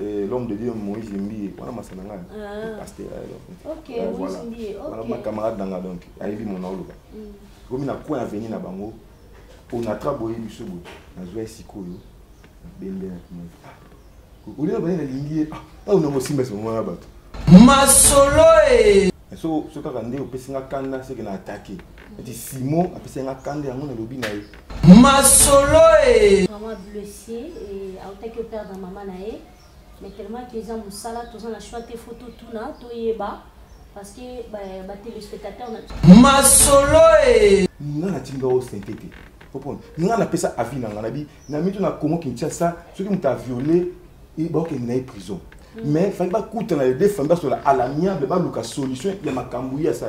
l'homme de Dieu Moïse Mbi, voilà ma sananga, pasteur. Ok, voilà. Moïse Mbi, ok. Voilà ma camarade dans la donc, aïvi mon auluka. Comme il a quoi à venir na bango, on a travaillé du second, na zoé sikoyo, bembe. On est là-bas, il ah, on a aussi mis ce moment là-bas. Ma solo est. So, ce qu'a rendu au Pessinga Kanda, c'est qu'il a attaqué. Et Simon a Pessinga Kanda, on a lobby naïf. Ma solo est. Vraiment blessé et en tant que père de maman naïf, mais tellement que les gens ont salé, tous on a choisi des photos tout là, tout y est bas, parce que les téléspectateurs. Ma solo est. Nous avons un team de synthétique. Nous avons appelé ça à vie. Nous avons mis tout dans Congo Kinshasa, ceux qui ont violé, ils ont été en prison. Mais il fallait pas coûter les deux femmes à l'amiable, il solution, il y a ma cambouille à ça.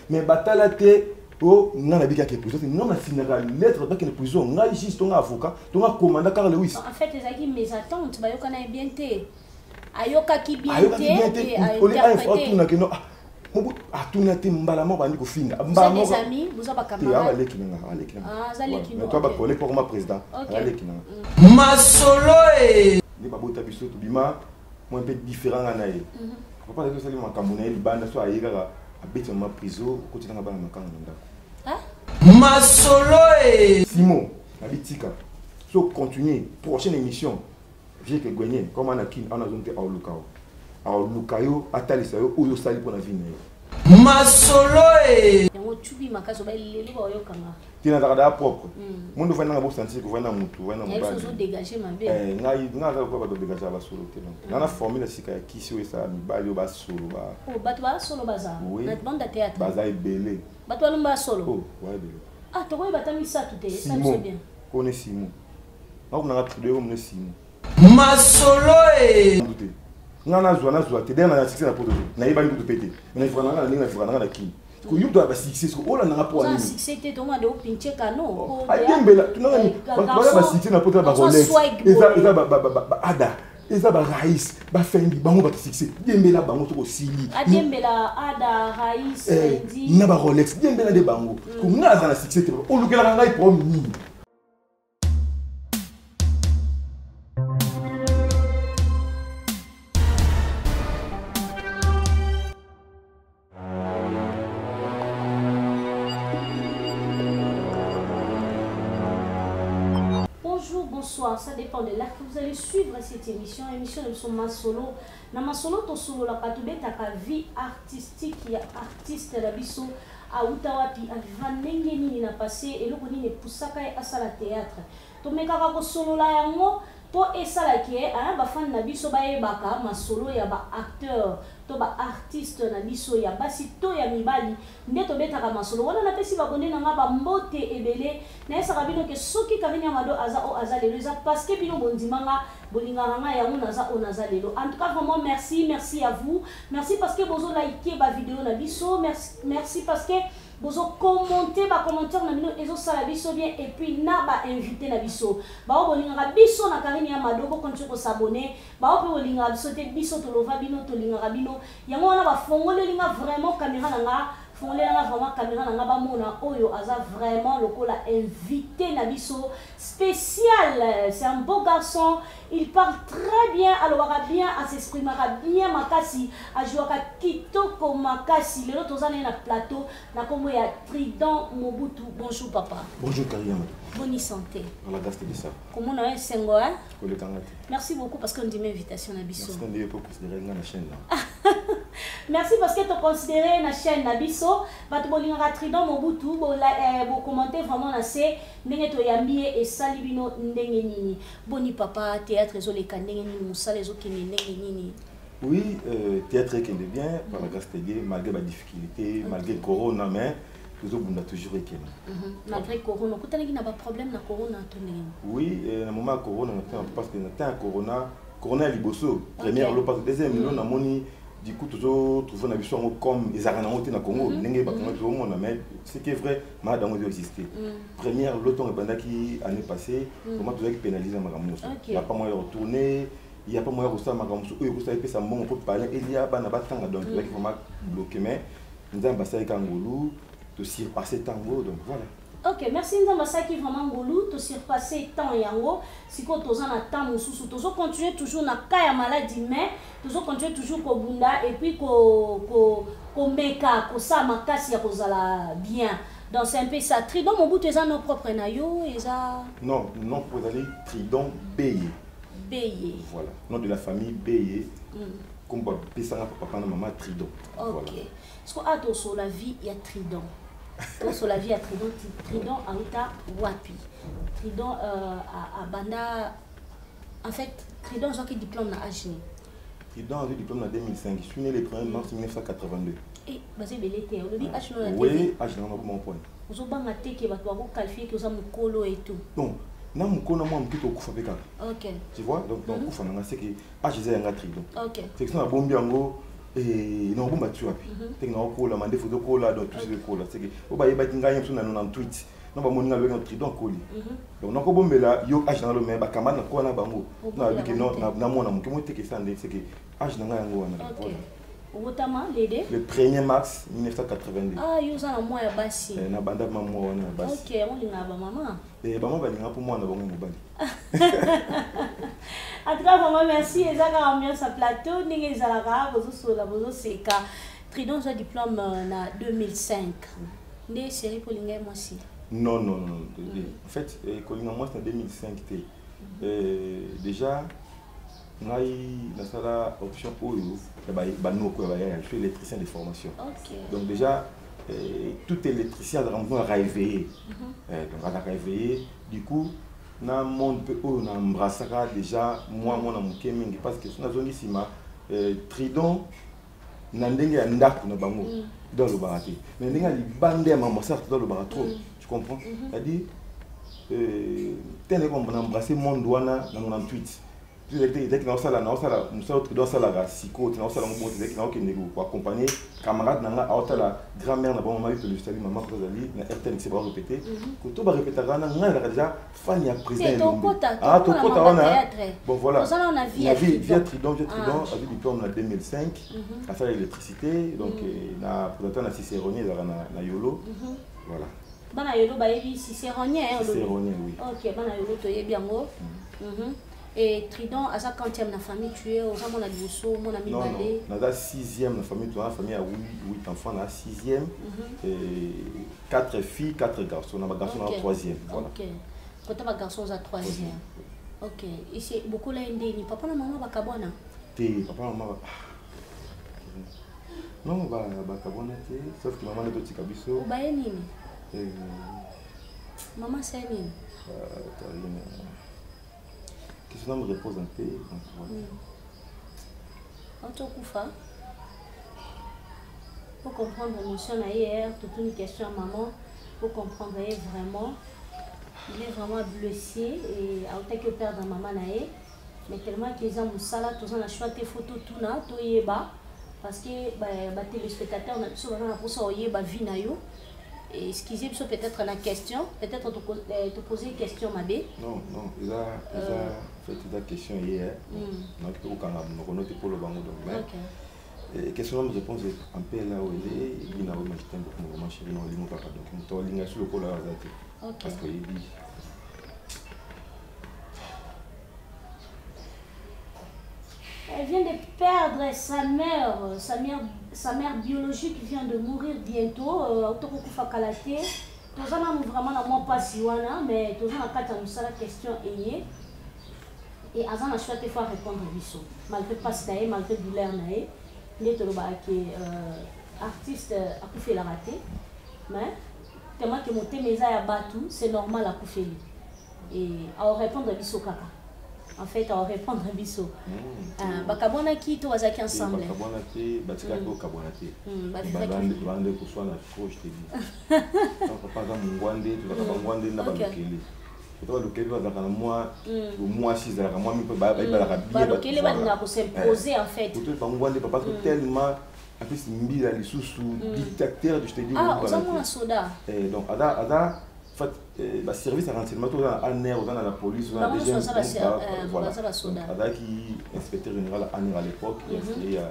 Mais batala te oh non la biga qui prison, non la finira lettre pas qui prison, on a ici ton avocat, ton commandant Carl Lewis. En fait les amis mes attentes, ba yo kana bien té. Ayoka ki bien té et interpréter. Ah tout n'a été mbalama bandi ko finga. Mbala des amis, vous avez pas camarade. Ah leki na. Ah za leki. Mais toi ba collègue pour ma président. Ah leki na. Ma solo est. Ni ba bota biso to bima un peu différent en aïe. Papa de ça les makambo na banda so aïga a bête en prison côté na bana makanga ndako. Ma solo est. Simon, habitika. So continuer prochaine émission. J'ai que gagner comme on a kin on a zonté au lukao. Au lukayo atalisa yo oyo sali pour la vie. Ma solo est. Yango chubi makaso ba lelo ba yo kanga. Tina da propre. Monde va na bo sentir que va na mutu, va na mobali. Il faut dégager ma belle. Nga ko ba dégager ba solo te non. Na formule sika ya kisi we sa mi ba yo ba solo ba. Oh, ba solo baza. Na bande théâtre. Baza belé. Bato lumba solo. Oh, ouais belé. Ah, to ko ba tami sa tout ça c'est bien. Connais Simon. Ba ko na trider comme Simon. Ma solo est. Nga zwa te dena na succès na poto. Na iba ni ko pété. Mais il faut na ki. Ko yudo ba succès ko ola na po ani. Succès te to ma de pinche kano. Ay dembela, tu na ni. Ba succès na poto ba Rolex. Eza ba ada. Eza ba Raïs, ba Fendi, bango ba succès. Dembela bango to ko sili. Dembela ada Raïs Fendi. Na ba Rolex, dembela de bango. Ko nga za na succès te. O lukela ngai pour mini. Bonsoir, ça dépend de là que vous allez suivre cette émission de son Masolo. Na Masolo to solo la katube ta vie artistique ya artiste la biso a utawapi a vanenge nini na passé et loko nini pusaka ya asala théâtre. To mekaka ko solo la yango po esala ki ba fan na biso ba ebaka masolo ya ba acteur to ba artiste na biso ya basi to ya mibali nde to betaka masolo wana na pesi ba konde na ba mbote ebele na esa kabino ke soki kavenya mado aza o aza lelo za parce que bino bondimanga bolinga nga ya mona za onaza lelo. En tout cas vraiment merci à vous, merci parce que bozo liker ba vidéo na biso, merci parce que bozo commenter ba commentaire na bino ezo sala biso bien et puis na ba invité na biso ba o bolinga biso na karine ya mado ko konti ko s'abonner ba o pe bolinga biso te biso to lova bino to linga bino yango wana ba fongole linga vraiment caméra na nga fongole na vraiment caméra na nga ba mona oyo aza vraiment lokola invité na biso spécial. C'est un beau garçon, il parle très bien, alors bien à s'exprimer bien makasi a jouer kitoko makasi le autres années na plateau na comme ya Trident Mobutu. Bonjour papa. Bonjour Kariama. Bonne santé. On la gaste de ça. Comment on a un sengo hein? Merci beaucoup parce qu'on dit m'invitation à biso. Parce qu'on dit pour considérer la chaîne là. Merci parce que tu considéré la chaîne Nabiso, va te bolinga Trident Mobutu, bo commenter vraiment na c'est ndenge to yambi et salibino ndenge nini. Boni papa théâtre zo les ndenge nini musala zo ki ndenge nini. Oui, théâtre qui est bien par la grâce de Dieu malgré la difficulté, malgré corona mais nous avons toujours été. Malgré corona, tu as pas problème na corona oui, na moment corona parce que na corona liboso première lo parce que deuxième lo na moni du coup toujours trouver na biso comme les arana monté na Congo ndenge ba Congo tout le monde mais ce qui est vrai ma dango doit exister. Première l'automne bandaki année passée comment tu as pénaliser ma gamuso. Il y a pas moyen de retourner, il y a pas moyen de ça ma gamuso eux ça peut ça bon pour parler il y a bana batanga donc il faut ma bloquer mais nous avons passé avec Angolou de s'y passer tango donc voilà. Ok, merci Nzamba Saki vraiment Ngolu, tu surpassé temps yango, si ko tozan na temps mususu, tozo continuer toujours na cas ya maladie mais tozo continuer toujours ko bunda et puis ko meka ko sa makasi ya kozala bien. Donc c'est un peu ça. Tridon mon bout eza nos propre na yo, eza Non, non pour aller Tridon Beye. Beye. Voilà, nom de la famille Beye. Comme Pessanga papa et maman Tridon. Ok. Voilà. Est-ce que à sur la vie il y a Tridon? Sur la vie à Tridon, Tridon à Uta Wapi. Tridon à Banda. En fait, Tridon j'ai un diplôme na Agni. Tridon a eu diplôme en 2005. Je suis né le 1er mars 1982. Et basé belete, on dit Agni na oui, Agni na bon point. Vous avez bangaté que bato bako qualifier que ça mukolo et tout. Non, na mukolo moi mkito kufa beka. OK. Tu vois donc kufa na c'est que Agni za nga Tridon. OK. C'est que ça na bombi yango et non bomba tu wapi. C'est que na kola mande photo kola donc tout ce kola c'est que o ba yeba tinga yemso na non tweet. Non ba moninga le Tridon koli. Donc na ko bombela yo Agni na lo me ba kamana ko na bango. Na bi que non na mona mukimo te que ça c'est que Agni na nga yango wana. Le 1er mars 1982. Ah, il y a un mois à Bassi. Na banda maman wana Bassi. OK, on dit na maman. Et maman va venir pour moi na bango mobali. En tout cas, maman, merci. Et ça a ambiance à plateau. Ninge Zalaka, bozo seka. Tridon a diplôme en 2005. Né série pour l'ingé moi aussi. Non. En fait, Colinga moi c'est en 2005 déjà dans la option oyo je suis électricien de formation. OK. Donc déjà tout électricien a réveillé. Donc a réveillé du coup na monde on embrassera déjà moi mon amuke mingi parce que na zone ici Tridon na ndenge ya ndako na bango dans le baraté mais ndenge li bande ya maman ça dans le barato tu comprends c'est-à-dire tel comme on embrasser monde wana na 98 tu sais que na sala nous autres dans sala la siko na sala mo bote que na okende ko accompagner camarade na nga autre la grand-mère na bon maman que le salut maman ko zali na RTN c'est pas répéter que tout va répéter nga na déjà fan ya président to kota wana bon voilà on a via Tridon avec diplôme en 2005 à faire l'électricité donc na présentant na Cicéronie na Yolo voilà bana Yolo ba yebi Cicéronie oui. OK bana Yolo to yebi yango. Et Tridon, à sa quantième la famille tuée, au moment la Liboso, mon ami Balé. Non, dans la 6e, la famille a 8 enfants, dans la 6e, 4 filles, 4 garçons. On a un garçon dans la 3e. Voilà. Ok. Quand on a un garçon dans la 3e. Ok. Ici, beaucoup là, papa et maman, bakabona. Papa et maman. Non, bakabona, sauf que maman est petit kabiso. Ou baye nini? Maman, c'est nini? Que cela me repose un peu. En tout cas, pour comprendre l'émotion hier, toute une question à maman, pour comprendre vraiment, il est vraiment blessé et à autant que père de maman naé, mais tellement qu'ils ont moussala, tous on a choisi des photos tout na, tout yeba, parce que les téléspectateurs on a souvent la pour yeba vie na yo. Excusez peut-être la question, peut-être te poser une question Mabé. Non, il a fait la question hier. Donc on a pour le banc donc question de réponse un peu là où elle est, il n'a pas de temps pour maman chérie non limon papa donc on ligne sur le col là parce que il dit elle vient de perdre sa mère. Sa mère biologique vient de mourir bientôt. Autokokufa kalate. Tous on vraiment na moi pas si wana, mais tous on a quatre la question et azan a choisi de faire répondre biso. Malgré pas naé, malgré douleur naé, les toloba qui artiste a fait la raté, mais tellement que mon téméza ya batu, c'est normal à couper. Et à répondre biso kaka. En fait, on répondre à Bisso. Bakabona qui to wazaki ensemble. Bakabona qui batika ko kabona ti. Bande ko soit na trop je te dis. Donc papa za mungwande, tu vas pas mungwande na balokeli. Tu vas lokeli va dans moi au mois 6 heures, moi mi peut ba la rabia. Balokeli va na ko s'imposer en fait. Tu vas mungwande papa que tellement en plus mbila les sous dictateur je te dis. Ah, on a un soda. Donc ada en fait, service à renseignement, on a un air, on a la police, on a des gens voilà. Qui inspecteur général à l'époque, il y a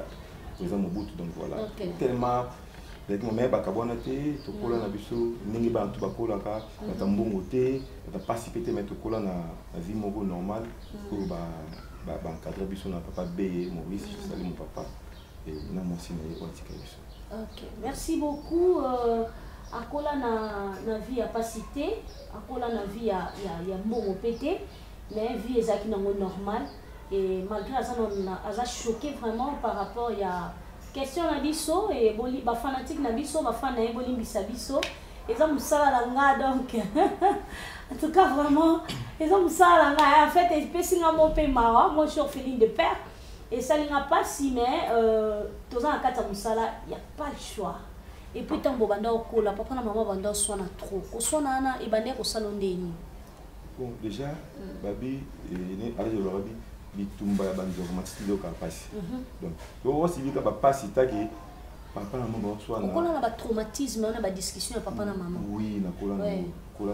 président Mobutu, donc voilà. Tellement donc mais bakabona te tokola na biso ndenge bantu bakola ka batambongo te participer te mais tokola na vie moko normal pour ba encadrer biso na papa B Maurice salut mon papa et na moi aussi na yotika biso. OK, merci beaucoup. Akola na vie à pas cité, akola na vie ya mbongo pété, mais vie ezaki nango normal et malgré ça on a choqué vraiment par rapport ya question na biso et boli ba fanatique na biso ba fan na boli mbisa biso et ça musala la nga donc en tout cas vraiment et ça musala la nga en fait espèce nga mon pe mawa moi je suis orpheline de père et ça n'ira pas si mais tous en kata musala il y a pas le choix. Et puis tant que banda okola papa na maman banda sona trop ko sona na e banda ko salondeni. Bon déjà babi ne allez le babi bitumba ya banzo matilo ka passe. Donc yo aussi bika ba passe taki papa na maman sona. Okola na ba traumatisme on a ba discussion ya papa na maman. Oui na kola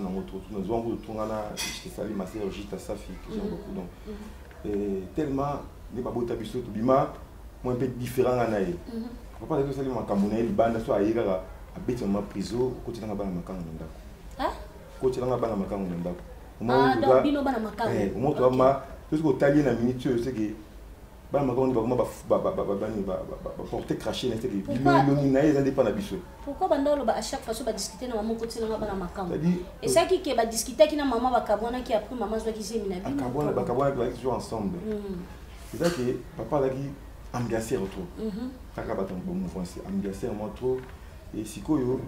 na moto tout nous avons tout ngana je sali ma sœur juste sa fille que j'aime beaucoup donc tellement ne ba bota biso to bima moi un peu différent nganae. Papa de sali makambo na libanda so ayika abeti ma prison côté na bana makango ndako. Hein? Côté na bana makango ndako. Donc bino bana makango. Au moins toi ma tout ce que tali na minute c'est que bana makango ba porter cracher c'est que bino na ils indépendant na biso. Pourquoi banda lo ba à chaque fois so ba discuter na maman côté na bana makango. Et ça qui ba discuter qui na maman ba kabona qui après maman so qui c'est mina bino. Kabona ba toujours ensemble. C'est ça que papa là qui ambiancé retour. Kaka baton bon français ambiancé en trop et sikoyo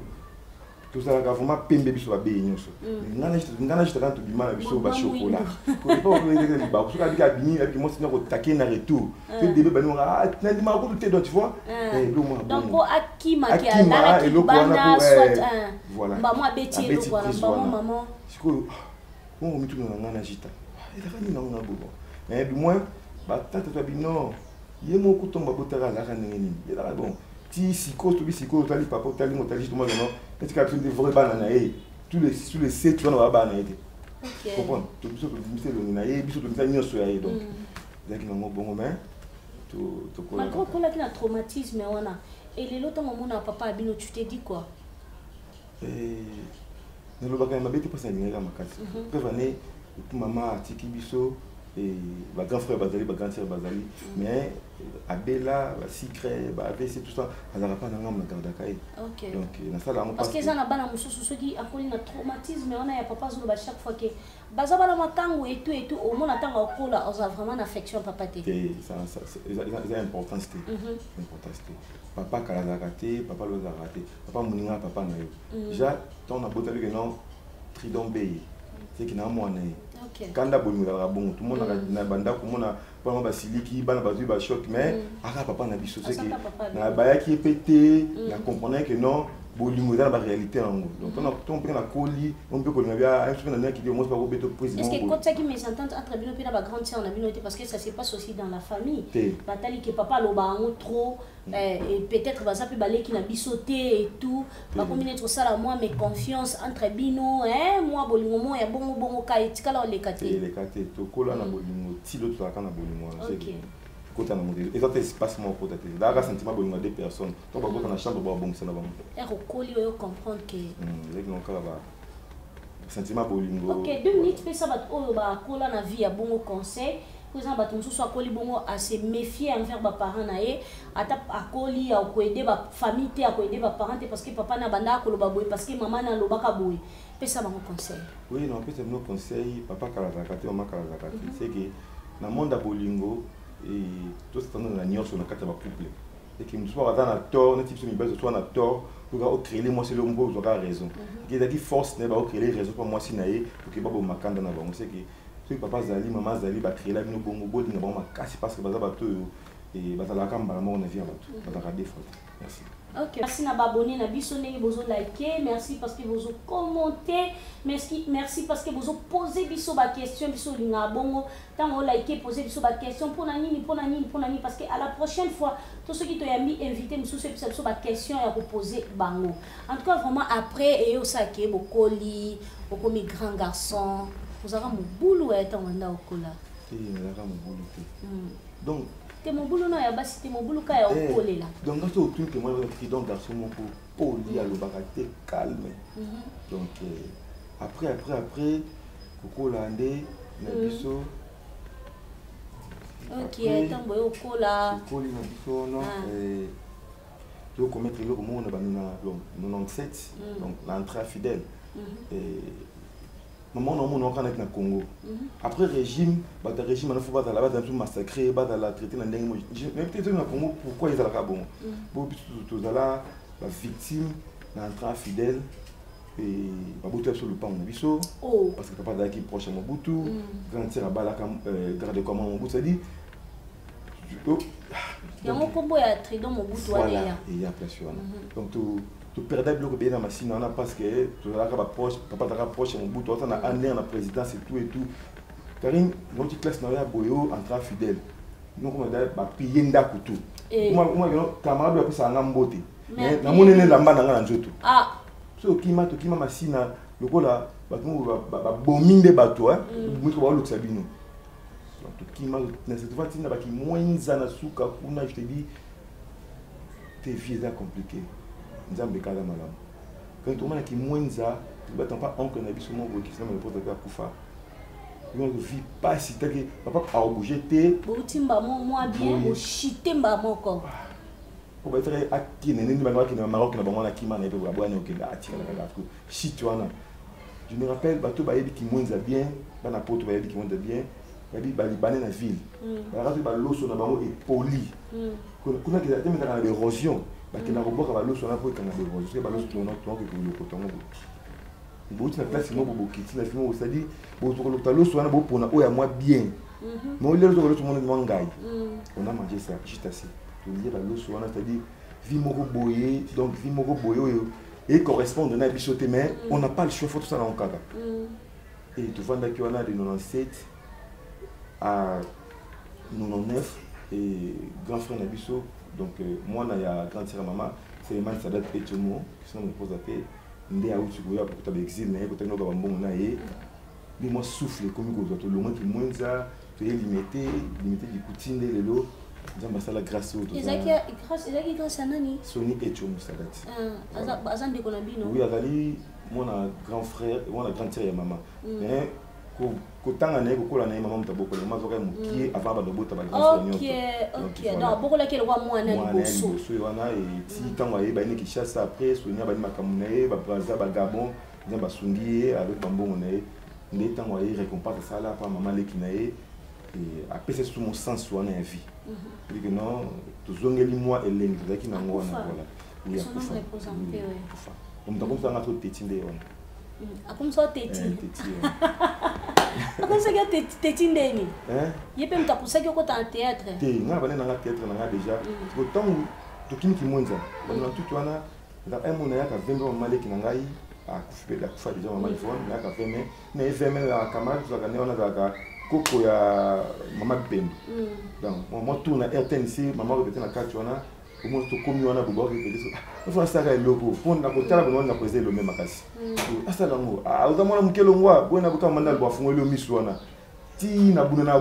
tout ça vraiment pembe biso ba be nyonso. Ngana juste quand tu bima biso ba chocolat. Ko pas le ba ko ka bika bini et puis moi sinon ko taquer na retour. Tu débé ba no na di ma ko te do tu vois. Donc pour akima qui a la qui bana soit voilà. Ba moi beti lo kwa ba maman. Sikoyo on mi tout ngana jita. Et la ni na ngabo. Mais du moins ba tata to bino yemo kutomba botara la kaneni et là bon ti siko to bi siko tali papa tali mo tali justement non est-ce que tu devrais banana et tous les 7 tu vas banana été OK comprendre to biso to biso le na e biso to biso nyoso ya donc donc ngo bongo mais to ko malgré ko la ki na traumatisme wana et les loto mona papa abino tu te dis quoi ne lo bakana mabeti pasa ninga makasi prévaner maman tiki biso et ma grand frère Bazali, ma grande sœur Bazali, mais Abela, Sikre, AVC, tout ça, elle n'a pas de nom dans Dakar. Ok. Donc, dans ça, là, on parce que ça n'a pas de ceux qui ont connu un traumatisme, mais on a papa Zulu chaque fois que Bazabala Matango et tout, au moins attend au col, on a vraiment une affection papa. C'est important, c'était. Papa Kalazakate, papa Lozarate, papa Mouninga, papa Nayo. Déjà, on a beau dire que non, Tridon Bay, c'est qu'il y a un mois. Kanda bolingala bon tout le monde na banda ko mona pas ba siliki bana ba ba choc mais aka papa na biso c'est que na ba qui pété na comprendre que non bolingo dans la réalité en donc on peut na coli on peut kolinga bia un truc na qui dit moi pas beto président. Est-ce que quand ça qui mésentente entre bino pe na ba grande sœur na bino parce que ça se passe aussi dans la famille batali que papa lo ba trop et peut-être va ça peut baler qui na bisoté et tout ba combiner trop ça là moi mes confiance entre bino moi bolingo mo ya bongo ka etikala le katé to kola na bolingo ti lo to ka na bolingo c'est côté na modèle et ça c'est passe mon côté là la sentiment bolingo deux personnes donc ba na chambre ba bon ça là ba et recoli yo comprendre que avec non kala ba sentiment bolingo. OK 2 minutes pe ça ba o ba kola na vie ya bongo conseil. Par exemple, tu soit coli bongo à se méfier envers ba parents naé, ata akoli a ko aider ba famille te a ko aider ba parents parce que papa na banda ko lo ba boy parce que maman na lo ba ka boy. Pe ça ba mon conseil. Oui, non, peut-être nos conseils, papa Kalazakate, maman Kalazakate, c'est que dans le monde de bolingo et tout ça dans la nuance sur la carte ba couple. Et que nous soit dans la tort, ne type sur base soit na tort, pour créer moi c'est le mot vous aura raison. Que da qui force ne ba créer raison pour moi si naé pour que ba bo makanda na ba on sait que papa Zali, maman Zali, va créer la vie bongo bongo, il va casser parce que baza et baza la cam bala on a vu baza radé faute. Merci. OK. Merci na abonner na biso ndenge bozo liker, merci parce que bozo commenter, merci parce que bozo poser biso ba question biso linga bongo, tant on liker poser biso ba question pour na nini parce que à la prochaine fois tous ceux qui t'ont invité nous sur biso ba question à poser bango. En tout cas vraiment après et au saké bokoli, bokomi grand garçon. Vous avez mon boulot et un wanda au cola. Oui, mon boulot. Donc, te mobulu na ya basi te mobulu ka ya okolela. Donc quand tu que moi donc garçon mon poli à l'obacate calme. Donc après Coco Landé na biso. OK, tambo okola. Coco na biso non je vais commettre le moment on a 97 donc l'entrée fidèle. Maman on a avec na Congo. Après régime, le régime il faut pas là-bas dans tout massacrer, pas la traiter dans dingue. Même peut-être na Congo pourquoi ils allaient bon. Pour tout là la victime l'entrée fidèle et Mobutu sur le pan na biso parce que papa d'aki proche à Mobutu, grand tir à bala garder comment Mobutu ça dit. Il y a un combo à Tridon Mobutu voilà, il y a pression. Donc tu perdais le bien dans ma machine parce que tu as rapproché papa t'a rapproché mon bout toi on a année en la présidence et tout Karine notre classe n'a pas boyo entra fidèle donc on a ba payer ndakutu moi camarade après ça en mbote mais na monene lamba na nzoto so kima machine le ko la ba bominde bato muko ba loksa bino donc kima na cette fois tina ba ki moins na suka kuna je te dis tes vies est compliqué. Nzambe kala malamu. Quand tu as qui mwenza, tu ne pas oncle na biso mo qui se me pose à kufa. Tu ne vis pas si tu que papa a bougé té. Botimba moi bien, o chitemba moko. Pour être acquis né ni bango qui na Maroc na bango na kima na ebe bwana okenda atira la ko. Si tu ana. Je me rappelle bato ba yebi ki mwenza bien, bana poto ba yebi ki mwenza bien. Babi ba libané na ville. Ba rato ba loso na bango et poli. Kuna ki teme na l'érosion. Parce que la robot va l'eau sur la peau et qu'on a des roses. C'est pas l'eau sur notre toit que le coton. Bon, tu n'as pas si moi pour quitter la film, c'est-à-dire, pour le l'eau sur la peau pour na ou à moi bien. Mais au lieu de tout le monde mangaille. On a mangé ça juste assez. Tu dis l'eau sur la, c'est-à-dire, vie moko boyé, donc vie moko boyé et correspond à un bichoté, mais on n'a pas le choix, faut tout ça dans le cadre. Et tu vois qu'il y en a de 97 à 99 et grand frère Nabiso. Donc moi il y a grand sœur maman c'est Eman Sadat Etomo qui sont me pose à paix ndé a uti goya pour ta exil na ko teno ba mbongo na ye bi moi souffle comme ko to le moins qui moins ça tu es limité du kutinde lelo nzamba sala grâce au to grâce à nani Soni Etomo Sadat azande ko na bino oui azali mon grand frère mon grand sœur ya maman mais kotanga na ko la na maman mutaboko le mazoka mukie avant ba dobota ba grand frère OK donc bokola ke le roi mwana liboso so wana et ti tango aye ba ni Kinshasa après sonia ba ni makamuna ye ba Brazza ba Gabon nzamba sungiye avec bambongo na ye ndé tango aye récompense ça là pa maman le kinaye et après c'est sous mon sens wana ya vie dit que non to zongeli moi elengi zaki na ngona voilà oui a kufa on t'a comme ça ngato tetinde wana comme ça teti comme ça que teti ndeni yepe mtakusa ki ko ta théâtre te nga bana na théâtre na déjà autant to kini ki mwenza bana tout wana la mona ya ka vemba maleki na ngai a kufa déjà mama iphone na ka vemba na vemba la camarade za kana ona za koko ya mama Bembe donc moi tourne RTNC maman répéter na carte wana au moins to komi wana bobo répéter ça il faut ça le logo pour na ko tala bono na poser le même makasi asa lango uzamona mukelo ngwa bona buta mandal bo afungolo misu wana ti na buna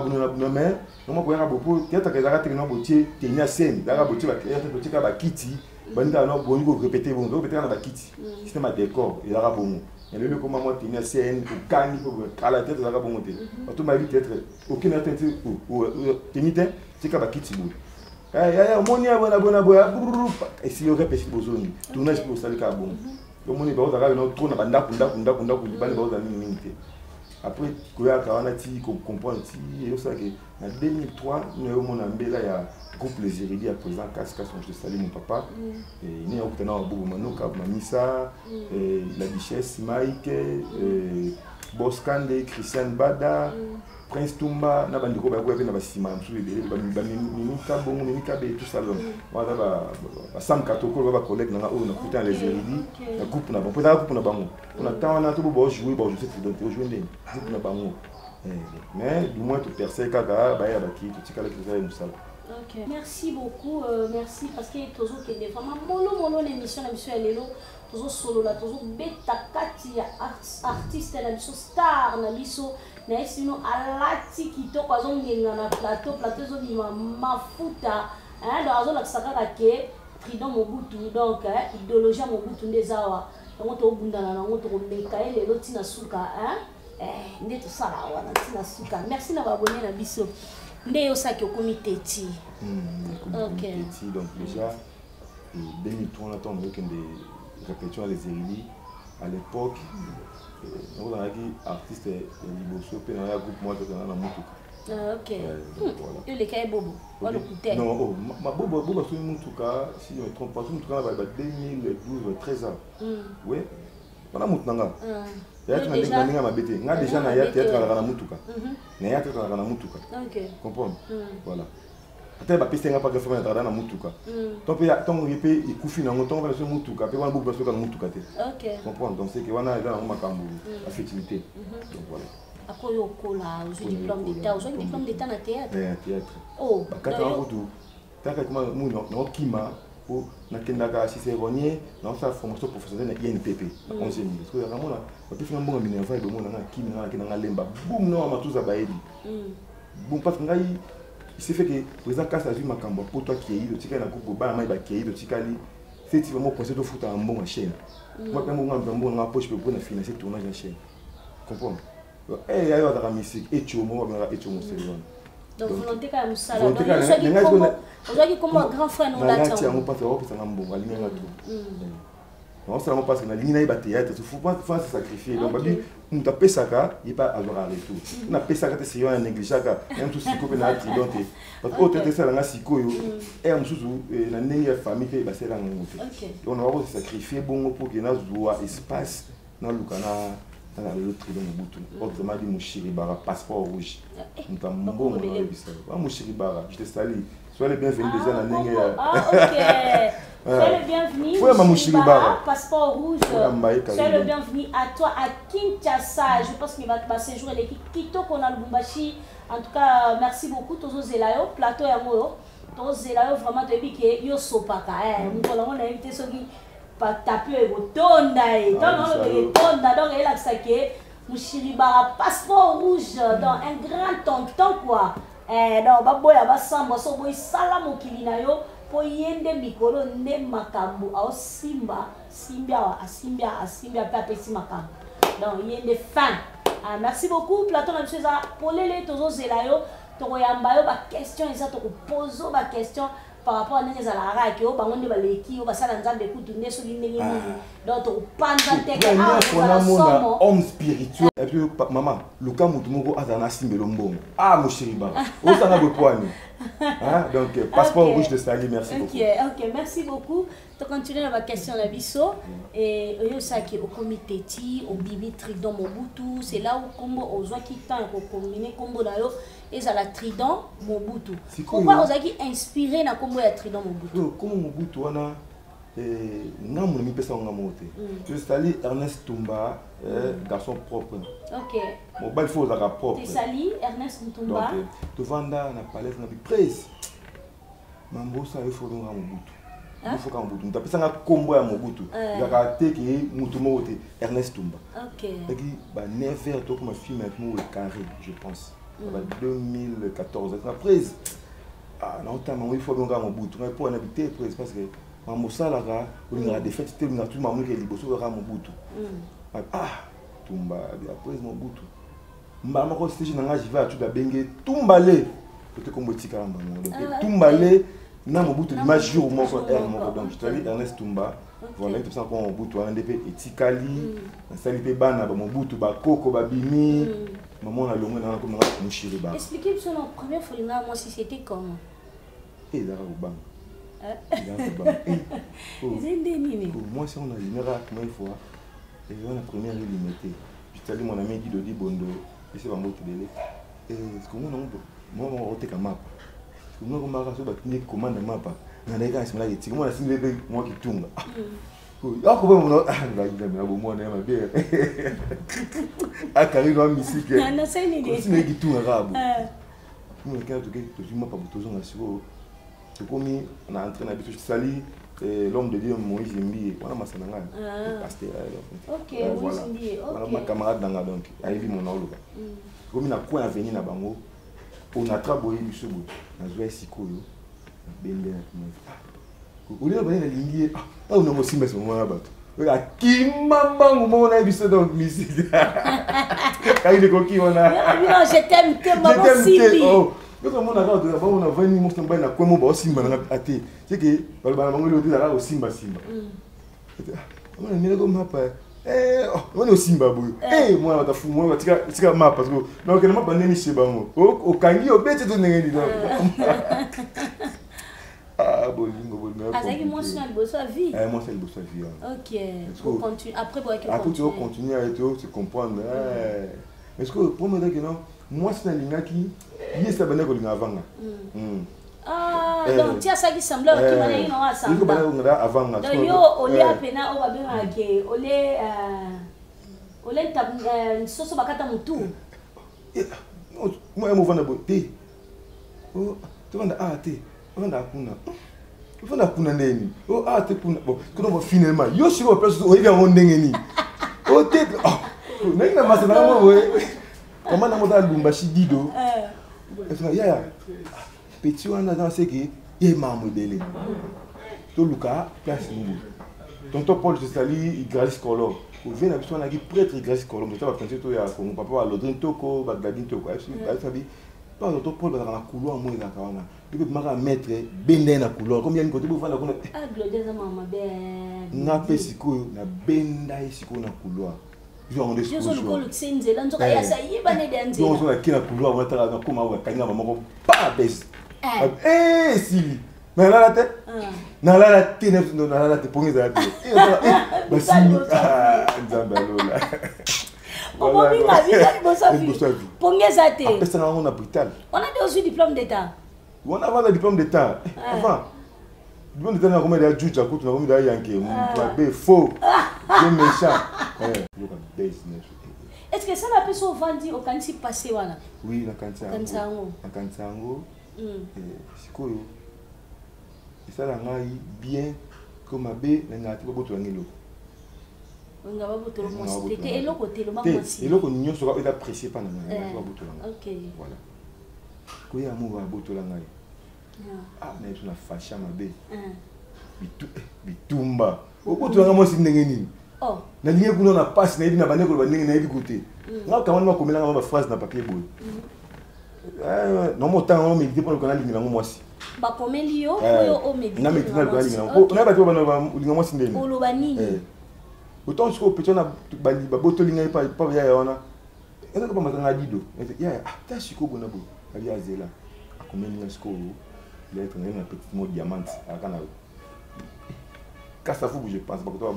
mais no ko yanga bopo teta ka zaka tekno botie tenya scène daga botie ba teta botie ka ba kiti banda no bo ngo répéter bon répéter na ba kiti système à décor il daga bongo et le comment moi tenya scène ou kani ko kala teta daga bongo te auto ma vie peut-être aucune atteinte ou tenite ti ka ba kiti bo monia bona boya et si le répète bozoni tournage pour ça le cas bon le moni ba ozaka no tourna banda kunda bale ba ozani minute après koya kawana ti comprendre ti et ça que en 2003 nous mon ambela ya groupe les Héritiers à présent casque je salue mon papa et ni okutana bobo manoka mamisa la duchesse Mike Boskande Christian Bada Prince Tumba na bandiko ba ko na basima msuli de ba minuka bongo minuka be tout ça wala ba sam katoko ba collègue na o na kuta les Héritiers na groupe na bon peut groupe na bango on attend na to bo jouer bon je sais que donc jouer ndeni groupe na bango mais du moins tout percer kaka ba ya ba ki tout tikala que ça nous ça. OK merci beaucoup merci parce que toujours que vraiment mono l'émission la mission Lelo tozo solo la tozo beta kati ya artiste na biso star na biso na esino alati kitoko azongenga na plateau zo bima mafuta donc azolakisa kaka ke Trident Mobutu donc idéologie Mobutu ndezawa yango tobundana nango tokomeka ye lelo ntina suka nde tosala wana ntina suka merci na babone na biso nde yosaki okomi teti donc déjà 2003 on attend que des répétitions à les Érili à l'époque on a dit artiste liboso pe na groupe moi dans la mutuka ok yo le kai bobo wala kuté non ma bobo sur mutuka si je me trompe pas mutuka na ba 2012 13 ans ouais bana mutunanga ya tuna ndinga mabete nga déjà na ya théâtre na mutuka na ya théâtre na mutuka ok comprendre voilà ata ba pese nga pa gafa na tara na mutuka to pe ton yepe ikufi na ngoto ba so mutuka pe wana bu ba so ka mutuka te ok comprendre donc c'est que wana eza na makambo affectivité donc voilà après yo kola j'ai diplôme d'état j'ai diplôme d'état na théâtre théâtre oh bakata ngo tu taka kuma mu no kima po na kendaka cicéronier na sa formation professionnelle na INPP na 11e parce que ramona ba pe fina mbonga minerva e bomona na kimi na lemba boum no matuza baedi boum parce que ngai il s'est fait que président Kassa vu makambo pour toi qui est il tika na groupe ba mai ba qui est tikali c'est vraiment conseil de foot en bon chaîne moi quand moi en bon na poche pour na financer tournage en chaîne comprends et il y a la musique et tu mo ba et tu mo c'est donc volonté ka musala donc aujourd'hui comme grand frère nous là tiens on passe au ça na bon aligner na tout non seulement parce que na ligne na théâtre il faut pas se sacrifier donc babi on t'a pesaka il pas avoir arrêté on a pesaka te sérieux en négligeaka même tout siko pe na Trident parce que autre ça na siko yo et en sous na ndenge famille pe ba sela ngote on va se sacrifier bon pour que na zoa espace na lukana dans le Trident Mobutu autrement dit Mushiribara passeport rouge on t'a mbongo na bisa ba Mushiribara je te salue sois le bienvenu déjà na ndenge ok sois le bienvenu Mushiribara passeport rouge sois le bienvenu à toi à Kinshasa je pense qu'il va séjour l'équipe kitoko na Lubumbashi en tout cas merci beaucoup tozo zelayo plateau ya moyo tozo zelayo vraiment depuis que yo sopaka mukolo on a invité soki pas taper au tonda et tonda donc elle a saqué Mushiribara passeport rouge dans un grand tonton quoi donc baboya basamba so boy sala mokili na yo po yende mikolo ne makambo au simba pa pesi makambo donc yende fin merci beaucoup plateau na biso polele tozo zelayo to yamba yo ba question eza to poser ba question par rapport à les alara qui au bango ba leki au basala nzambe kutu ndeso lingi donc to panza teke homme spirituel et puis maman le cas mutu moko azana simbelo mbongo Mushiribara osana bopwani donc passeport rouge de Sali merci beaucoup ok merci beaucoup to continuer la question la biso et yo saki au comité ti au bibi Trident Mobutu c'est là où combo ozwa ki temps ko combiner combo na yo ezala Trident Mobutu pourquoi ozaki inspiré na combo ya Trident Mobutu comme Mobutu wana ngamu na mipesa ngamu te je sali Ernest Tumba garçon propre ok mobile faut la propre tu sali Ernest Tumba donc tu vanda na palais na bi presse mambosa il faut nga Mobutu il faut ka Mobutu ntapesa nga kombo ya Mobutu ya te ki mutu mo te Ernest Tumba ok et puis ba never to comme film avec moi carré je pense en 2014 après na otama il faut nga Mobutu mais pour en habiter presse parce que mamosala ka on a des fêtes tout le monde qui liboso ka Mobutu Tumba après Mobutu mbama ko stage na nga jiva tu da benge tumbale peut-être comme tika mbama tumbale na Mobutu l'image jour moko moko donc je te dis Ernest Tumba voilà tout ça qu'on Mobutu en ndp etikali na sali pe bana ba Mobutu ba koko ba bimi maman na longo na comme na Mushiribara expliquez sur notre première folie moi si c'était comment dara ubang moi si on a lumière comment il faut et on a première limitée je salue mon ami Guido Di Bondo et c'est vraiment télé et ce que moi on rote comme map ce que moi on marche sur batini commande map na ndeka simla yeti moi na simle be moi qui tunga ah ko bon non va il me abo moi na ma bien akari no musique na seni de c'est qui tunga rabo nous quand tu que tu m'a pas besoin na sio c'est comme on a entré dans biso sali l'homme de Dieu Moïse Mbi on a masananga pasteur OK voilà Moïse Mbi voilà OK ma camarade danga donc ayebi mon oloka comme na quoi venir na bango on a travaillé biso bo na zoa sikoyo bende on est ba na lingi on a mosimba ce moment là la kimamba on a biso donc musique quand il est coquille on a non je t'aime tellement Simbi donc on a regardé là-bas on a 20 minutes on na quoi mo ba simba na até c'est que bala bango le là au simba on a mis comme mapa on est au simba boyo moi on ta fou moi tika mapa parce que donc le mapa neni chez bango au kangi au bête to ngeni donc bolingo azaki moi sur le bosso vie moi c'est le bosso vie OK on continue après tu continuer à te comprendre est-ce que pour me dire que non moi c'est un lingaki il ça bana ko linga vanga donc tu as ça qui semble qui m'a dit non ça il ko bana ko avant donc yo olé apena o ba bien ke olé ta soso bakata mutu moi mo vanda boté oh tu vanda te vanda kuna ndeni oh te kuna bon quand on va finalement yo si on peut o bien on ndengeni oh te oh nenga masana mo comment na mota lumba shidido ya petit wana dans ce qui est maman délé to luka place ngubu tonton Paul je sali Igris Color ou vient habitué na qui prêtre Igris Color mais ça va penser to ya comme papa wa Lodrin Toko Bagdadin Toko sabi pas tonton Paul dans la couloir moi na kawana puis mara mettre bende na couloir comme il y a une côté pour faire la connaître gloire za mama ben na pesiko na benda isiko na couloir on est sur le col tsenze la nzoka ya sayiba ne danze donc on a qui na couloir on tala na koma wa kanga mama pas baisse si na la tête na la tête na la tête pongeza tête basi nzamba lola on m'a mis la vie pongeza tête après ça on a hôpital on a aussi diplôme d'état on a le diplôme d'état avant diplôme d'état na comme des juge à côté na comme des yanké mon faux des méchants est-ce que ça n'a pas souvent vendu au kanti passé voilà oui na kantango sikoyo ça la ngai bien comme abe na ngati ba boto ngelo nga ba boto mo c'était eloko telo ba mosi eloko nyonso ka eta apprécier pas na ngati ba boto ngelo OK voilà ko ya mo ba boto ngai na yesu na fasha mabe bitumba o boto nga mosi ndenge nini na lié kuna na passe na na bande ko ba ndenge na yebi côté nga ka wana ko melanga ba phrase na papier boy non mo temps on méditer pour ko na lingi na mosi ba komeli yo o méditer na méditer na ko lingi na ko na ba to ba lingi mosi ndenge o lo banini autant ko petit na ba boto lingi pa ya wana ena ko ba matanga dido ya ta shiko bona bo ali azela akomeli na sko lettre na petit mot diamant akana kasa fu je pense ba ko to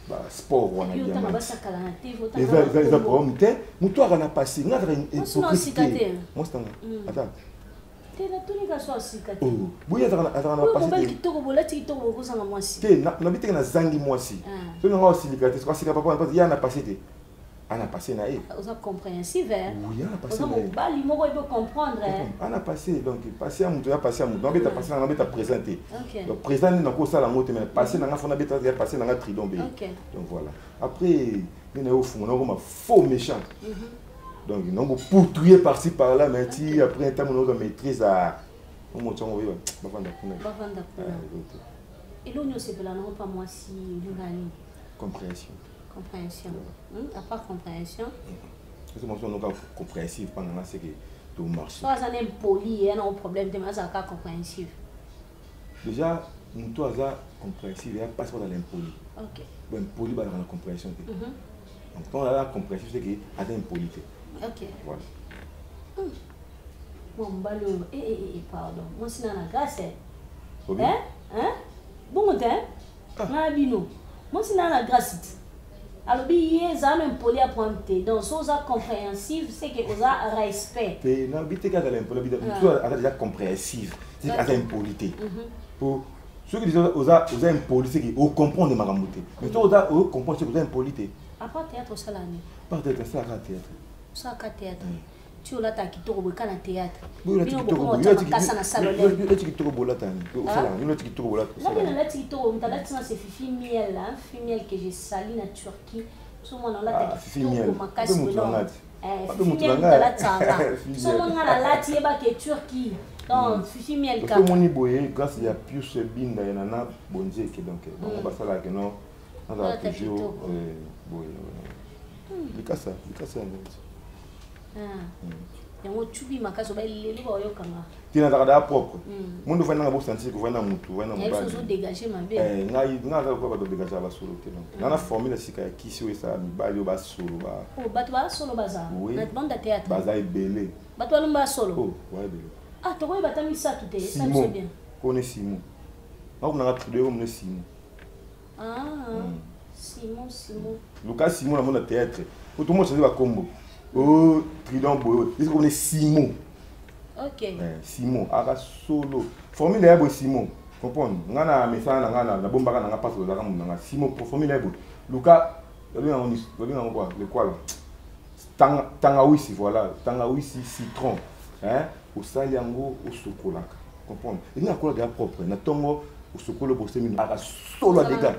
ba sport wana diamant les problème te mutu akana passer na hypocrisie moi c'est attends tena tunika so sikate buya atana passer te to ko bolati to ko sanga mwasi te na biteke na zangi mwasi so nga osilikate so asika papa parce ya na passer te ana passé na e osa compréhensif oui ana passé na bali moko il peut comprendre ana passé donc passé à mutu ya passé à mutu donc beta passé na beta présenter OK donc présenter na ko sala ngote mais passé na fona beta ya passé na tridon b donc voilà après il na au fond on a comme faux méchant donc non pour pourtuyer par-ci par-là mais ti après un temps on a maîtrise à on monte on va bavanda kuna et l'on se peut là non pas moi si l'ungani compréhension à part compréhension c'est moi on a compréhensif pendant ce que tout marche toi ça n'est poli et un problème de mais ça pas compréhensif déjà nous ça compréhensif et passe pas dans l'impoli OK bon poli dans la compréhension donc quand on a la compréhensif c'est que atteint impolité OK voilà bon balo pardon moi c'est dans la grâce bon na bino moi c'est dans la grâce alors bien ça même poli à pointer donc ça compréhensif c'est que ça respect et non bité quand l'impoli toi déjà compréhensif c'est atteint impolité pour ceux qui disent aux impolité qui au comprendre makamboté mais toi au comprendre c'est aux impolité à part théâtre ça l'année par théâtre ça théâtre ça théâtre tu as ta kitoko boka na théâtre. Oui, la kitoko. Tu as na salon. La kitoko bolata ni. La kitoko bolata. La kitoko, on t'a dit c'est Fifi Miel là, Fifi Miel que j'ai sali na Turquie. So moi on l'a Fifi Miel. Fifi Miel la tanga. So moi on la lati eba ke Turquie. Donc Fifi Miel ka. Moni boye grâce ya Pius Binda ya nana bonje ke donc on va ça là que non. On va toujours boye. Likasa yango chubi makaso ba lelo ba oyokanga tina takada propre mundo fana ngabo sentir ko fana mutu fana mobali il faut dégager ma bé ngai ko ba do dégager ba solo te non nana formule sika kisi we sa mi ba yo ba solo ba bato ba solo baza na bande théâtre baza ebele bato alumba solo ouais ebele to ko ba tami sa tout ça c'est bien connais Simon ngako na trude ko mne Simon Simon Lucas Simon na mona théâtre tout le monde se va combo oh trident boy il se connaît Simon OK Simon aka solo formule ya bo Simon comprendre ngana mesana ngana na bomba kana ngapa solo ka munanga Simon pour formule ya bo Lucas le quoi le quoi là tangawisi voilà tangawisi citron au sali yango au chocolat comprendre il na couleur de propre na tongo au chocolat pour semi aka solo des gars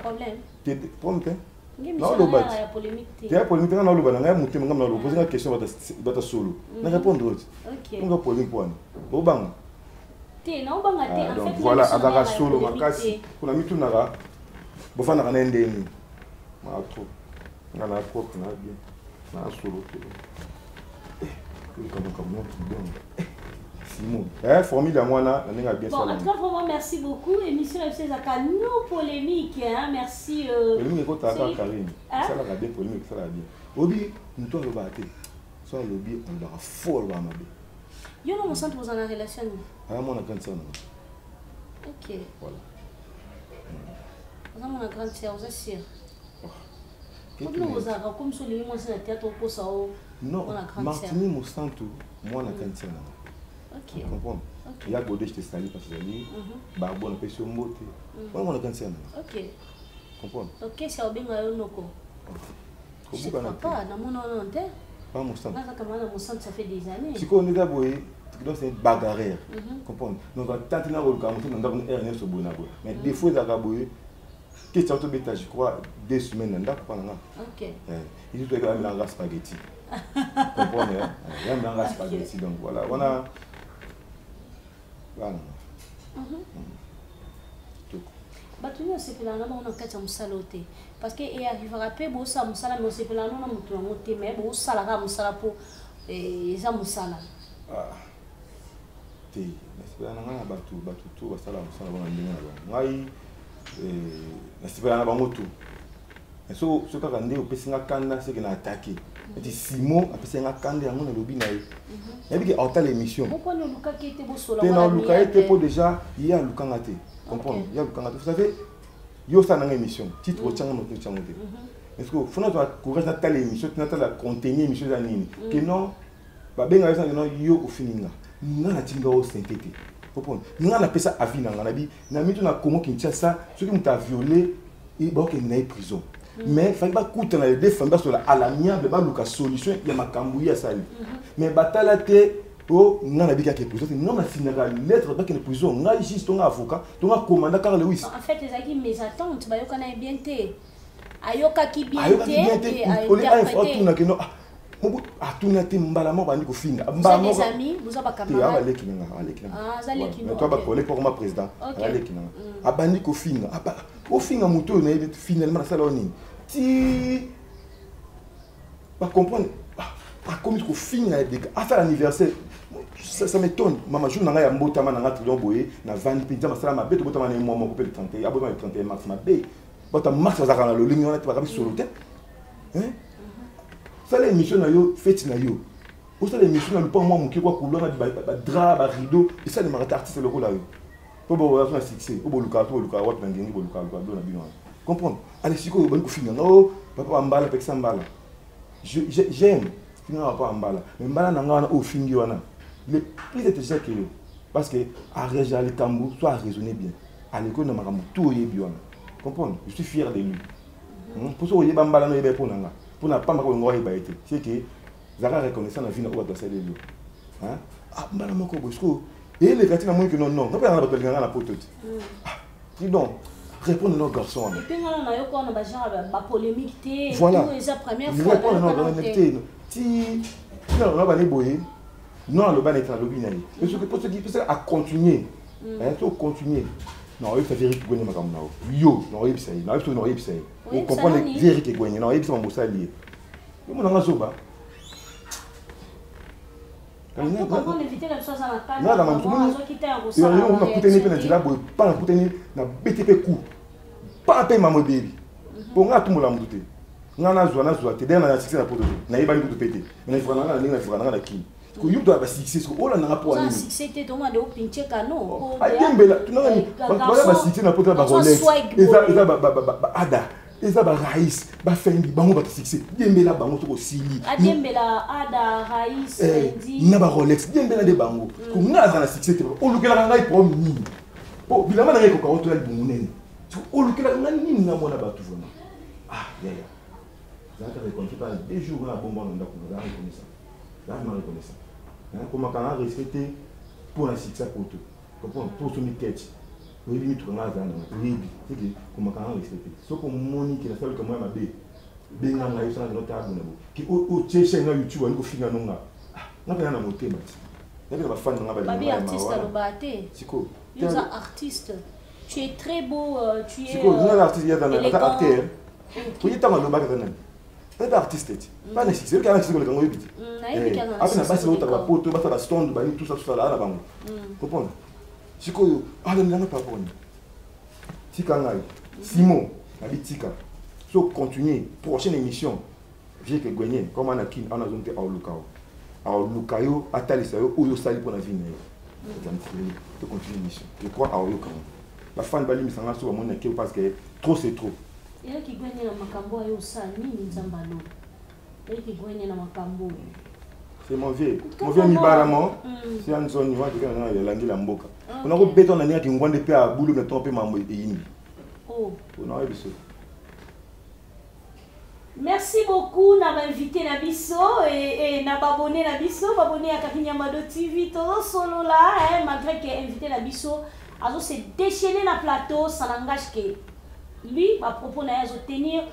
problème non, le bat. Il y a polémique dans le bas. Il y a poser une question bata solo. Na répondre autre. OK. On va poser point. Au bang. Té non bang té en fait. Voilà, avec solo makasi. Pour la mitu nara. Bofa na kana ndeni. Ma trop. Na la propre na bien. Na solo. Simon. Formule à moi là, on est bien ça. Bon, en tout cas, vraiment merci beaucoup. Émission FC Zaka, non polémique, hein. Merci. Polémique quand t'as pas Karine. Ça la bien polémique, ça la bien. Obi, nous toi le battre. Soit le bi, on va fort va ma bé. Yo non, mon centre vous en a relation. Ah moi on a quand ça. OK. Voilà. On a mon grande sœur, vous êtes sûr. Comment vous avez comme sur les mois c'est la théâtre pour ça. Non, Martini mon centre, moi on a quand ça. OK. Comprends? Il y a Godé je te salue parce que lui barbo na pesi mbote. Moi on a quand ça. OK. Comprends? OK, c'est obenga yo noko. Je pas na mon non pas mon centre. Na kama na mon centre ça fait des années. Si on est d'abord donc c'est bagarre. Comprends? Donc tant na ko ka mutu ndako na RN so bona bo. Mais des fois za ka boye que tu as tout bêta je crois 2 semaines ndako pa nga. OK. Il faut que la langue spaghetti. Comprenez? Il y a une langue spaghetti donc voilà, on a voilà. Batunya sepela na mona kati ya musala ote parce que et arrivera pe bo sa musala mais sepela na mutu yango te mais bo sala ka musala po eza musala te sepela na batu to basala musala bona ndenge na ngai sepela na bango to so kaka nde opesinga kanda c'est que na attaquer et Simon apesinga kanda yango na lobi na ye yebi ke autant l'émission pourquoi ne luka ki te bo sola na luka ete po déjà il y a lukanga te comprendre il y a lukanga te vous savez yo ça na émission titre ochanga no tchanga te est-ce que faut na courage na telle émission na telle contenu émission za nini que non ba benga ça non yo ofininga na tinga o synthété comprendre nga na pesa avis na nga na bi na mitu na Congo Kinshasa ceux qui m'ont violé et ba que na prison mais il fallait pas coûter les deux femmes sur à l'amiable ba luka solution ya makambu ya sali mais batala te o ngana bika ke prison non na finira lettre ba ke prison nga juste ton avocat ton commandant Carl Lewis en fait les amis mes attentes ba yoka na bien te ayoka ki bien te interpréter na ke no atuna te mbala mo bandi ko finga mbala mo des amis vous avez camarade aleki na zaleki toi ba collègue pour moi président aleki na abandi ko finga au finga moto na finalement ça là nini ti pas comprendre comme il faut finir des à faire l'anniversaire ça m'étonne maman jour na ya mbota na ngati don boye na vandi pinza masala mabe to bota na moi mon couple 31 abota le 31 mars mabe bota mars za kana lo lingi on a pas solo te hein ça l'émission na yo fête na yo ou ça l'émission na pas moi mon qui quoi couleur na ba drap ba rideau et ça les marata artiste le rôle là yo po bo na succès o bo luka wa ngengi bo luka do na bino comprendre allez siko yo ban ko finga no papa mbala peksa mbala j'aime finga pas mbala mais mbala na ngana o fingi wana le plus intelligent que yo parce que à réagir les tambours soit raisonner bien à l'école na makambo tout yebi wana comprendre je suis fier de lui pour ça o yeba mbala no yeba pour nanga pour na pas ma ko ngoy ba été c'est que zara reconnaissant la vie na oba dans lelo hein ah mbala moko bosco et les gars na que non non pas na ba pelanga na poto dis donc répondre nos garçons et puis on a eu quoi on va genre ba polémique té voilà c'est la première fois non ti non on va les boyer non le ban est en lobby na parce que pour ceux qui à continuer hein faut continuer non il faut dire que gagner makam nao yo non il ça non il faut non il ça on comprend dire que gagner non il ça mon sali yo mon nga zoba comment éviter la chose à la canne non non on a coûté ni peine là pas coûté ni na BTP coup pas payer maman baby pour nga tout mon l'amour tout nga na zwa te dena na succès na poto na yeba ni tout péter mais il faut na na ki ko yu doit ba succès ko ola na pour ani c'était to de pinche kano ay dembela tu na ni ba succès na poto ba Rolex eza ba ada eza ba raïs ba fendi bango ba succès dembela bango to ko sili dembela ada raïs fendi na ba Rolex dembela de bango ko nga za na succès te o lukela ngai pour mini po bilama na ngai ko ka oto ya bungunene o lukela ngai nini na mona ba tu vraiment ah ya za ka reconnaître pas des jours na bomba na ndako za reconnaître ça na reconnaître hein comment quand respecter pour la succès pour tout pour son tête oui limite on a dans oui c'est que comment quand respecter ce qu'on monique la seule que moi ma bé benga na yo sana nota abona bo ki o cheche na YouTube ngo finga nonga na kana na motema na ba fan nga ba babi artiste lo bate siko tu es artiste tu es très beau tu es siko na l'artiste ya dans acteur oui tant lo ba kana pas artiste pas nécessaire que artiste le kango yebiti après na basi lota ba poto ba ta stand ba ni tout ça là bango comprendre siko ala nanga pas bon tika ngai Simon abitika so continuer prochaine émission j'ai que gagner comme on a qui on a zone te au lukayo atalisa yo oyo sali pour la vie na to continuer émission je crois à oyo quand la fan bali misanga so ba mona ke parce que trop c'est trop il y a qui gagne na makambo ayo sa nini nzambalo il y a qui gagne na makambo c'est mauvais mibaramo c'est en zone wa que na ya langi la mboka on a ko beton na nia ki ngwande pe a bulu na tombe mambo yini oh on a eu ça. Merci beaucoup d'avoir invité Nabiso et d'avoir abonné Nabiso, abonné à Kakinyamado TV, tout solo là, malgré qu'il ait invité Nabiso, Azo s'est déchaîné dans le plateau, ça n'engage que lui, à propos de tenir,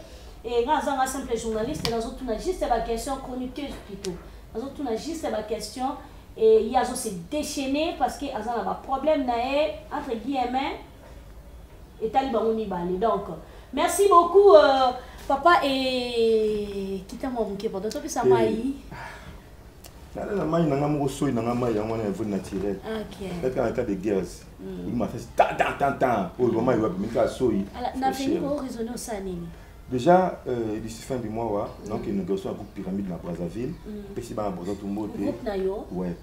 et quand on a un simple journaliste, on a juste la question chroniqueuse plutôt, on a juste la question, et il a s'est déchaîné parce qu'il y a un problème entre guillemets, et Taliban on y balé. Donc, merci beaucoup. Papa et qui t'a manqué pendant tout ça maï. La maï n'a pas soin n'a pas y a un naturel. OK. Quand en cas de guerre, il m'a fait tant au moment il va me faire soin. Na fini ko raisonner ça nini. Déjà d'ici fin du mois donc une négociation avec pyramide na Brazzaville, petit ba Brazzaville tout monde. Ouais,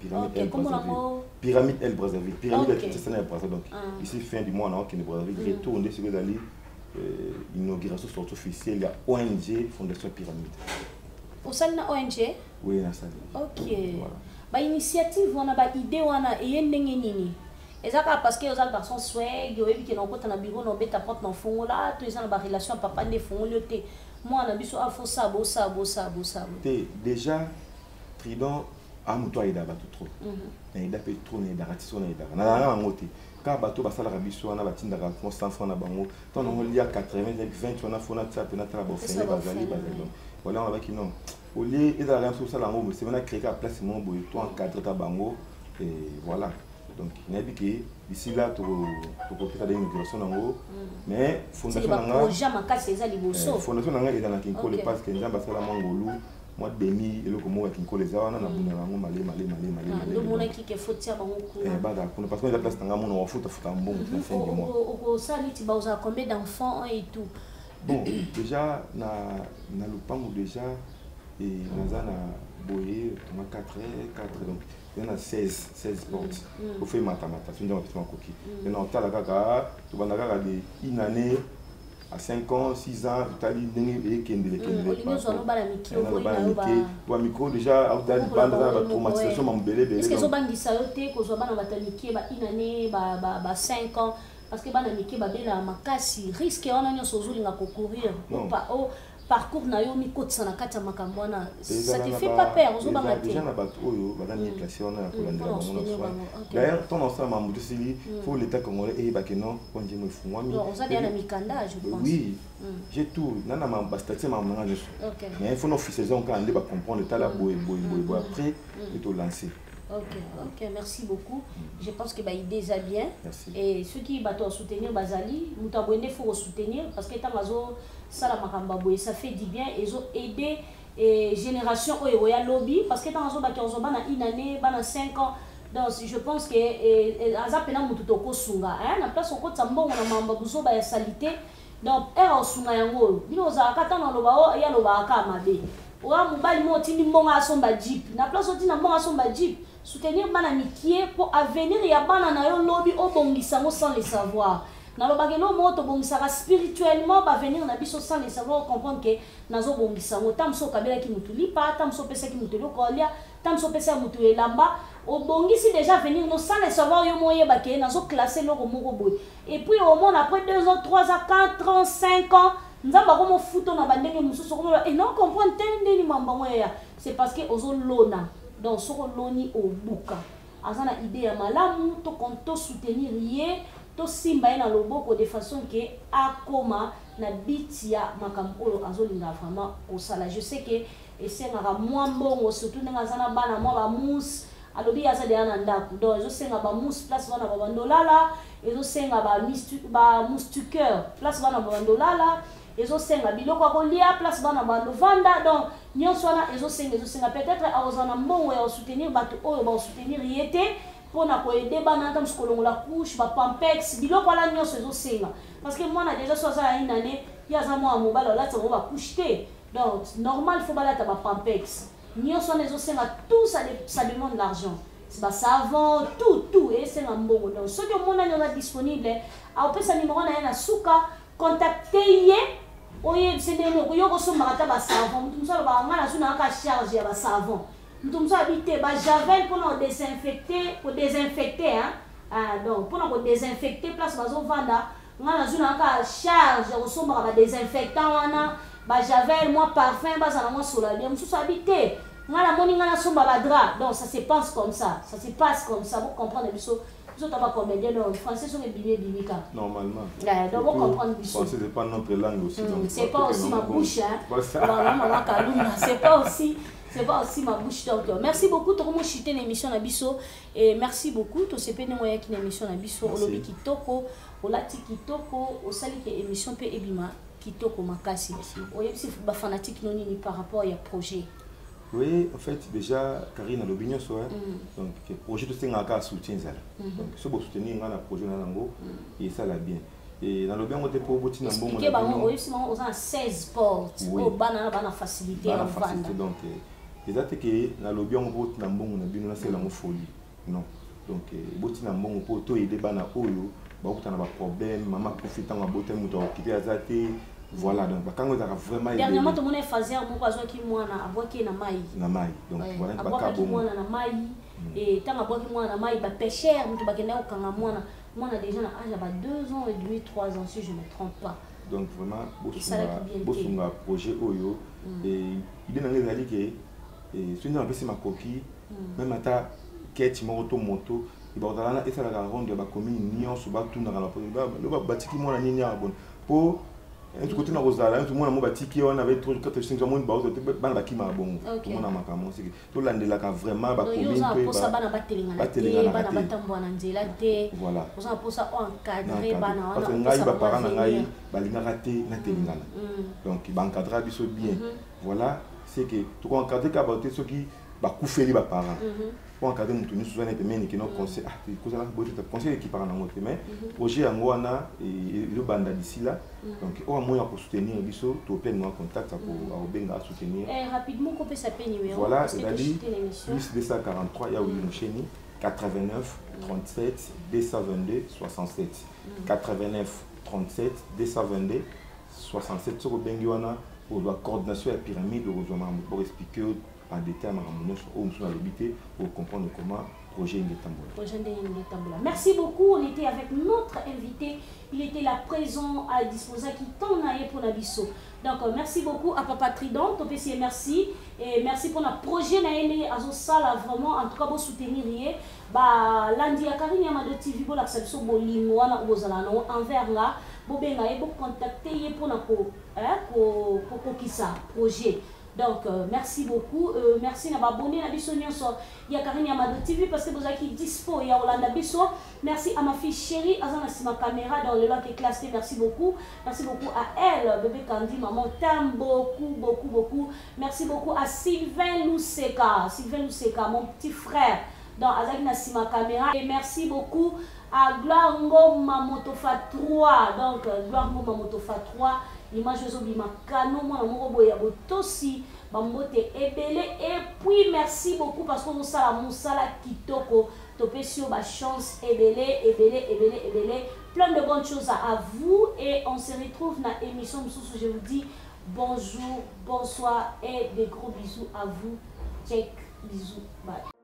pyramide El Brazzaville. Pyramide qui c'est na Brazzaville donc ici fin du mois donc une Brazzaville retourner sur les alliés. Inauguration sortie officielle, il y a ONG Fondation Pyramide. Au sein de la ONG? Oui, dans ça. Ok. Bah initiative, on a ba idée, on a et nini. Et ça parce que les garçons swag, ils qui n'ont pas de bureau, n'ont pas porte dans fond là, tous ils ont ba relation papa des fonds le thé. Moi on a biso à ça bossa. Déjà Trident a muto ida ba tout trop. Na ida pe trop na ida ratison na ida. Na ngote. Quand bateau basala rabiso na batinda ka constance na bango ton on lia 80 20 on a fona tsa na tra bo fene bazali voilà on va qui non au lieu et dans sur ça lango c'est on a créé la place mon boy toi encadrer ta bango et voilà donc il y a dit que d'ici là tu peux faire des migrations nango mais fondation nanga fondation nanga est dans la kinko le parce que nzamba sala mangolu moi demi et le comment qui colle les ana na buna rango malé le mona qui faut tia bango ku parce que la place tanga mona wa futa mbongo na fin du mois au sali ti ba uza combien d'enfants et tout bon déjà na lupango déjà et nazana boyer on a 4 donc il y en a 16 portes au fait matamata c'est un petit coquille et non tala kaka to banaka de une année à 5 ans, 6 ans, tu as dit que tu micro déjà, tu as dit traumatisation, est-ce que tu as dit ça une année, 5 ans, parce que tu as dit que tu as risque de courir. parcours na yo mi kotsa na kati ya makambo wana ça te fait pas peur ozobanga te déjà na bato oyo bazani classé wana ya kolandela bango na soin d'ailleurs ton ensemble mambo sili faut l'état congolais et bakeno konje mo fungwami oza dia na mikanda je pense oui j'ai tout nana ma bastatie ma manga neso mais il faut officialiser on quand ba comprendre l'état la boy après et to lancer. Ok, merci beaucoup. Je pense que l'idée est bien. Merci. Et ceux qui battent soutenir Bazali, nous t'abonnons, il faut soutenir parce que ça fait du bien et ils ont aidé la génération Oya Lobby parce que dans une année, dans 5 ans. Donc je pense que Azapena Mututoko Sunga, la place au côté Sambo, on a Mambabuso ba salité. Donc era Sunga yango, bino za katana lobao ya lobaka mabe. Oya mobali mo tindi mbonga somba jeep. Na place oti na mbonga somba jeep. Soutenir bana mikie pour avenir ya bana na yo lobby obongisango sans le savoir. Na lobagelo mo to bongisaka spirituellement ba venir na biso sans le savoir comprendre que nazo bongisango tamso kabela ki mutuli pa tamso pesa ki mutuli kolia tamso pesa mutu elamba obongisi déjà venir no sans le savoir yo moye ba ke nazo classer loko moko boy. Et puis au monde après 2 ans 3 ans 4 ans 5 ans nzamba ko mo futo na bandenge mususu ko et non comprendre tende ni mamba moya c'est parce que ozo lona. Donc, ce loni au bouka. Azana idée à malamu, to konto soutenir yé, to simba na loboko de façon que akoma na bitia makamolo azolinga vraiment au sala. Je sais que et c'est ngara mwambongo surtout ngazana bana mwa ba mousse alobi aza de ananda. Donc, je sais ngaba mousse place bana ba bandolala, et je sais ngaba moustiqueur place bana ba bandolala. Ezo senga biloko kolia place bana bando vanda donc nyonso wana ezo senga peut-être azana mbongo ya soutenir bato oyo ba soutenir yete pona ko aider bana tam skolongo la couche ba pampex biloko la nyonso ezo senga parce que moi na déjà so ça une année ya za moi mobile la tsa ba couche te donc normal faut bala ta ba pampex nyonso wana ezo senga tout ça demande l'argent c'est ba savon tout et senga mbongo donc ce que mona nyona disponible a pesa numéro na suka contacter ye oye sendeno ko yoko so marata ba savon mutu musala ba ngana suna ka charge ya ba savon mutu musala bité ba javel pour désinfecter hein donc pour désinfecter place bazo vanda ngana suna ka charge ya so ba désinfectant wana ba javel moi parfum ba za na moi solabia mutu so habité ngana moni ngana so ba drap donc ça se passe comme ça vous comprenez biso. Vous avez combien de français sont les normalement. Donc vous comprenez le français c'est pas notre langue aussi. C'est pas aussi ma bouche hein. C'est pas aussi ma bouche donc. Merci beaucoup tout le monde chité l'émission Nabiso et merci beaucoup tout ce péné moyen qui l'émission Nabiso au lobby kitoko au lati kitoko au sali que émission pe ebima kitoko makasi. Oye si ba fanatique non ni par rapport à projet. Oui, en fait, déjà, Karine a l'opinion sur donc le projet de Sengaka soutient ça. Donc, ce beau soutenir un projet dans l'ango, et ça l'a bien. Et dans le bien, on était pour boutir un bon moment. On a 16 portes, on a facilité à vendre. Donc, c'est que dans le bien, on vote un bon moment, c'est la folie. Non. Donc, boutir un bon pour tout aider bana oyo, beaucoup de problèmes, maman profitant à botter mouton, quitter à zater. Voilà, donc quand on a vraiment dernièrement tout le monde faisait un mot qui moi na boki na mai donc voilà ba ka bon na mai et tant aboki moi na mai ba pêcheur mutu bakenda okanga moi déjà na âge ba 2 ans et demi 3 ans si je me trompe pas donc vraiment bosunga projet oyo et il est dans les alliés que si on a passé ma copie même ata quête moto il va dans la et ça la ronde ba commune nion so ba tout na la le ba batiki moi na nini bon pour un côté na rozala tout le monde a batiki on avait 3 4 5 monde ba bana ba kima bon tout le monde a makamo c'est tout landela ka vraiment ba commune pe ba bana batelinga bana batambo na nzela te voilà on a pour ça encadrer bana parce que ngai ba parents na ngai ba linga raté na telingana donc ba encadrer biso bien voilà c'est que tout encadrer ka ba ceux qui ba koufeli ba parents pour encadrer mutu ni souvent et mais qui non conseil cause la beauté conseil qui parle en mot mais projet en wana et le banda d'ici là donc au moins pour soutenir biso to open moi contact pour benga soutenir rapidement qu'on peut s'appeler numéro voilà c'est-à-dire plus 243 ya oui cheni 89 37 222 67 89 37 222 67 sur bengi wana pour la coordination de la pyramide pour expliquer en détail pour comprendre comment projet Ngetambola. Merci beaucoup. On était avec notre invité il était là présent à disposer qui t'en a pour la biso. Donc merci beaucoup à Papa Trident, Topesi merci et merci pour notre projet na azo sala vraiment en tout cas pour soutenir ba lundi à Karine Yamado TV pour la solution bolingo wana bozala no envers là bo benga e bo contacter pour na ko pour kisa projet. Donc merci beaucoup, merci na abonné na biso nyonso ya Karine Yamado TV parce que vous avez qui dispo ya Olanda biso. Merci à ma fille chérie Azana ma caméra dans le lot qui est classé, merci beaucoup à elle bébé Candy maman t'aime beaucoup. Merci beaucoup à Sylvain Luseka mon petit frère dans Azaki na caméra et merci beaucoup à Gloire Ngoma Motofa 3 donc Gloire Ngoma Motofa 3 image ozobima kano mwana moko boya botosi bambote ebele et puis merci beaucoup parce que musala kitoko topesio ba chance ebele plein de bonnes choses à vous et on se retrouve dans l'émission je vous dis bonjour bonsoir et des gros bisous à vous check bisous bye.